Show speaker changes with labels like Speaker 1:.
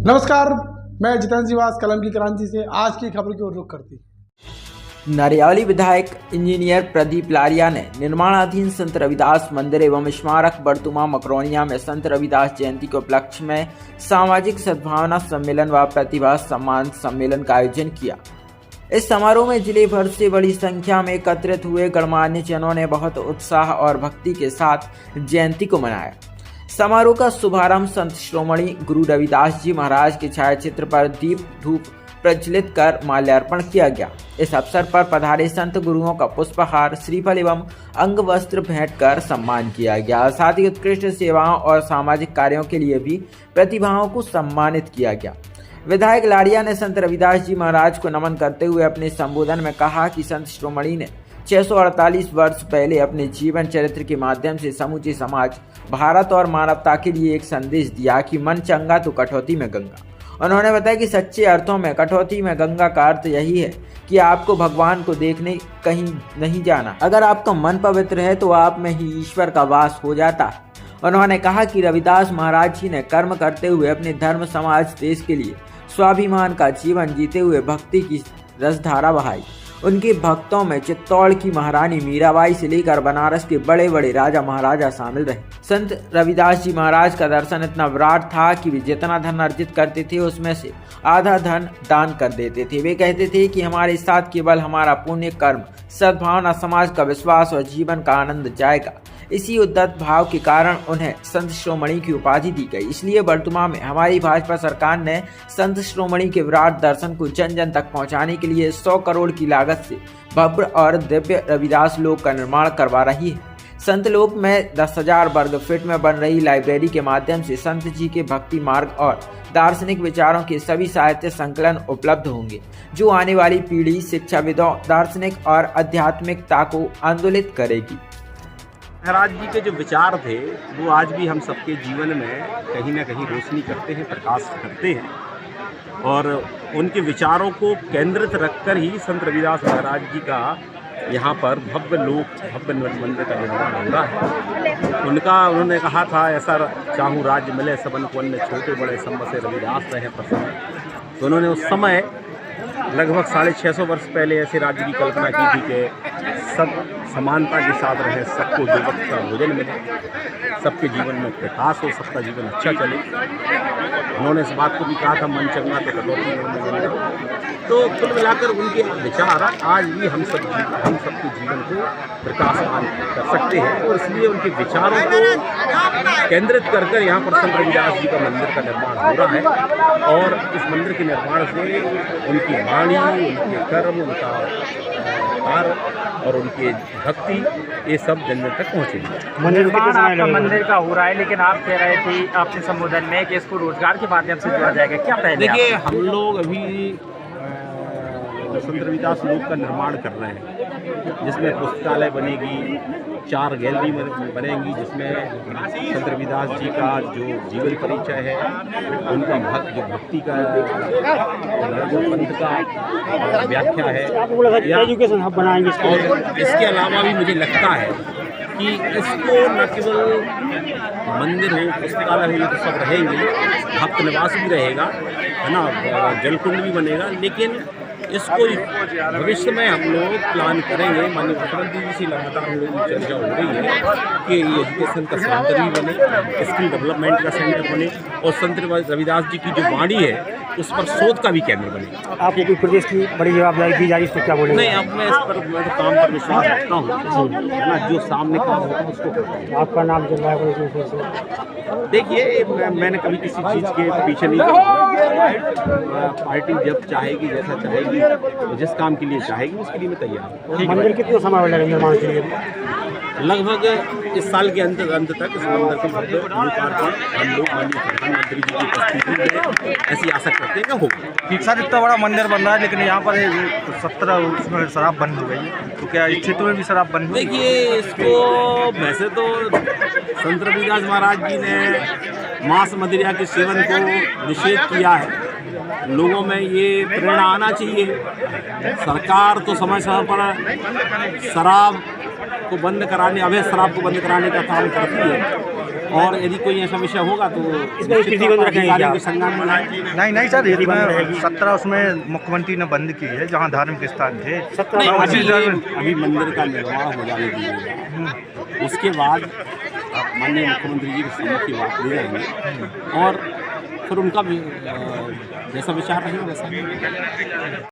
Speaker 1: नमस्कार, मैं जितेंद्र जीवास कलम की क्रांति से आज की खबर की ओर रुख करती।
Speaker 2: नरियाली विधायक इंजीनियर प्रदीप लारिया ने निर्माणाधीन संत रविदास मंदिर एवं स्मारक बरतुमा मकरोनिया में संत रविदास जयंती के उपलक्ष्य में सामाजिक सद्भावना सम्मेलन व प्रतिभा सम्मान सम्मेलन का आयोजन किया। इस समारोह में जिले भर से बड़ी संख्या में एकत्रित हुए गणमान्य जनों ने बहुत उत्साह और भक्ति के साथ जयंती को मनाया। समारोह का शुभारंभ संत श्रोमणी गुरु रविदास जी महाराज के छायाचित्र पर दीप धूप प्रज्वलित कर माल्यार्पण किया गया। इस अवसर पर पधारे संत गुरुओं का पुष्पहार, श्रीफल एवं अंग वस्त्र भेंट कर सम्मान किया गया। साथ ही उत्कृष्ट सेवाओं और सामाजिक कार्यों के लिए भी प्रतिभाओं को सम्मानित किया गया। विधायक लारिया ने संत रविदास जी महाराज को नमन करते हुए अपने संबोधन में कहा कि संत श्रोमणी ने 648 वर्ष पहले अपने जीवन चरित्र के माध्यम से समूचे समाज, भारत और मानवता के लिए एक संदेश दिया कि मन चंगा तो कटौती में गंगा। उन्होंने बताया कि सच्चे अर्थों में कटौती में गंगा का अर्थ यही है कि आपको भगवान को देखने कहीं नहीं जाना। अगर आपका मन पवित्र है तो आप में ही ईश्वर का वास हो जाता है। उन्होंने कहा कि रविदास महाराज जी ने कर्म करते हुए अपने धर्म, समाज, देश के लिए स्वाभिमान का जीवन जीते हुए भक्ति की रसधारा बहाई। उनके भक्तों में चित्तौड़ की महारानी मीराबाई से लेकर बनारस के बड़े बड़े राजा महाराजा शामिल रहे। संत रविदास जी महाराज का दर्शन इतना विराट था कि वे जितना धन अर्जित करते थे उसमें से आधा धन दान कर देते थे। वे कहते थे कि हमारे साथ केवल हमारा पुण्य कर्म, सद्भावना, समाज का विश्वास और जीवन का आनंद जाएगा। इसी उद्धत भाव के कारण उन्हें संत श्रोमणी की उपाधि दी गई। इसलिए बरतुमा में हमारी भाजपा सरकार ने संत श्रोमणी के विराट दर्शन को जन जन तक पहुंचाने के लिए 100 करोड़ की लागत से भव्य और दिव्य रविदास लोक का निर्माण करवा रही है। संत लोक में 10,000 वर्ग फीट में बन रही लाइब्रेरी के माध्यम से संत जी के भक्ति मार्ग और दार्शनिक विचारों के सभी साहित्य संकलन उपलब्ध होंगे, जो आने वाली पीढ़ी शिक्षाविदों, दार्शनिक और आध्यात्मिकता को आंदोलित करेगी।
Speaker 3: महाराज जी के जो विचार थे वो आज भी हम सबके जीवन में कहीं ना कहीं रोशनी करते हैं, प्रकाश करते हैं, और उनके विचारों को केंद्रित रखकर ही संत रविदास महाराज जी का यहाँ पर भव्य मंदिर का निर्माण हो रहा है। उन्होंने कहा था, ऐसा चाहूँ राज्य मिले सबन को अन्य, छोटे बड़े सब से रविदास रहे प्रसन्न। तो उन्होंने उस समय लगभग 650 वर्ष पहले ऐसे राज्य की कल्पना की थी कि सब समानता के साथ रहे, सबको दो वक्त का भोजन मिले, सबके जीवन में प्रकाश हो, सबका जीवन अच्छा चले। उन्होंने इस बात को भी कहा था, मन चंगा तो कटौती में गंगा। तो कुल मिलाकर उनके विचार आज भी हम सबके जीवन को प्रकाशमान कर सकते हैं, और इसलिए उनके विचारों को केंद्रित कर यहाँ पर संत रविदास जी का मंदिर का निर्माण हो रहा है। और इस मंदिर के निर्माण से उनकी वाणी, उनके कर्म, उनका कार्य और उनकी भक्ति, ये सब जन जन तक पहुँचेगी।
Speaker 4: निर्माण आपका मंदिर का हो रहा है, लेकिन आप कह रहे थे अपने संबोधन में कि इसको रोजगार के माध्यम से जोड़ा जाएगा, क्या पहले?
Speaker 3: देखिए, हम लोग अभी संत रविदास लोक का निर्माण कर रहे हैं, जिसमें पुस्तकालय बनेगी, 4 गैलरी बनेंगी, जिसमें संत रविदास जी का जो जीवन परिचय है, उनका भक्ति का जो पंथ का व्याख्या है,
Speaker 4: एजुकेशन हब बनाएंगे।
Speaker 3: और इसके अलावा भी मुझे लगता है कि इसको न केवल मंदिर हो, पुस्तकालय हो, ये तो सब रहेंगे, भक्त निवास भी रहेगा, है ना, जलकुंड भी बनेगा, लेकिन इसको भविष्य में हम लोग प्लान करेंगे। माननीय मुख्यमंत्री जी से लगातार चर्चा हो रही है कि ये एजुकेशन का सेंटर भी बने, स्किल डेवलपमेंट का सेंटर बने, और संत रविदास जी की जो वाणी है उस पर शोध का भी केंद्र बने।
Speaker 4: आपको कोई प्रदेश की बड़ी जवाबदारी दी जा रही है, इस पर क्या बोलेंगे?
Speaker 3: नहीं, अब मैं तो काम पर विश्वास रखता हूँ, है ना, जो सामने काम होता है उसको करता हूँ।
Speaker 4: आपका नाम चल रहा है?
Speaker 3: देखिए, मैंने कभी किसी चीज़ के पीछे नहीं पड़ा। पार्टी जब चाहेगी, जैसा चाहेगी, तो जिस काम के लिए चाहेगी उसके लिए मैं तैयार हूँ।
Speaker 4: मंदिर कितना समय लगेगा निर्माण के लिए?
Speaker 3: लगभग इस साल के अंत तक इस मंदिर के भव्य लोकार्पण हम लोग माननीय प्रधानमंत्री जी की उपस्थिति में ऐसी आशा करते हैं होगा।
Speaker 5: ठीक सर, इतना बड़ा मंदिर बन रहा है, लेकिन यहाँ पर 17 उसमें शराब बंद हो गई है, तो क्या इस क्षेत्र में भी शराब बंद?
Speaker 3: देखिए, इसको वैसे तो संत रविदास महाराज जी ने मांस मदिरा के सेवन को निषेध किया है। लोगों में ये प्रेरणा आना चाहिए। सरकार तो समय समय पर शराब को बंद कराने, अवैध शराब को बंद कराने का काम करती है, और यदि कोई ऐसा विषय होगा तो
Speaker 4: इसमें प्रतिबंध रखेंगे क्या?
Speaker 3: अधिकारियों के संज्ञान में लाएंगे।
Speaker 5: नहीं सर, इसमें 17 उसमें मुख्यमंत्री ने बंद की है जहाँ धार्मिक स्थान थे।
Speaker 3: नहीं, अभी मंदिर का निर्माण हो जाने दीजिएगा, उसके बाद माननीय मुख्यमंत्री जी के सम्मुख की बात ले जाएंगे और फिर उनका भी जैसा विचार रहेगा वैसा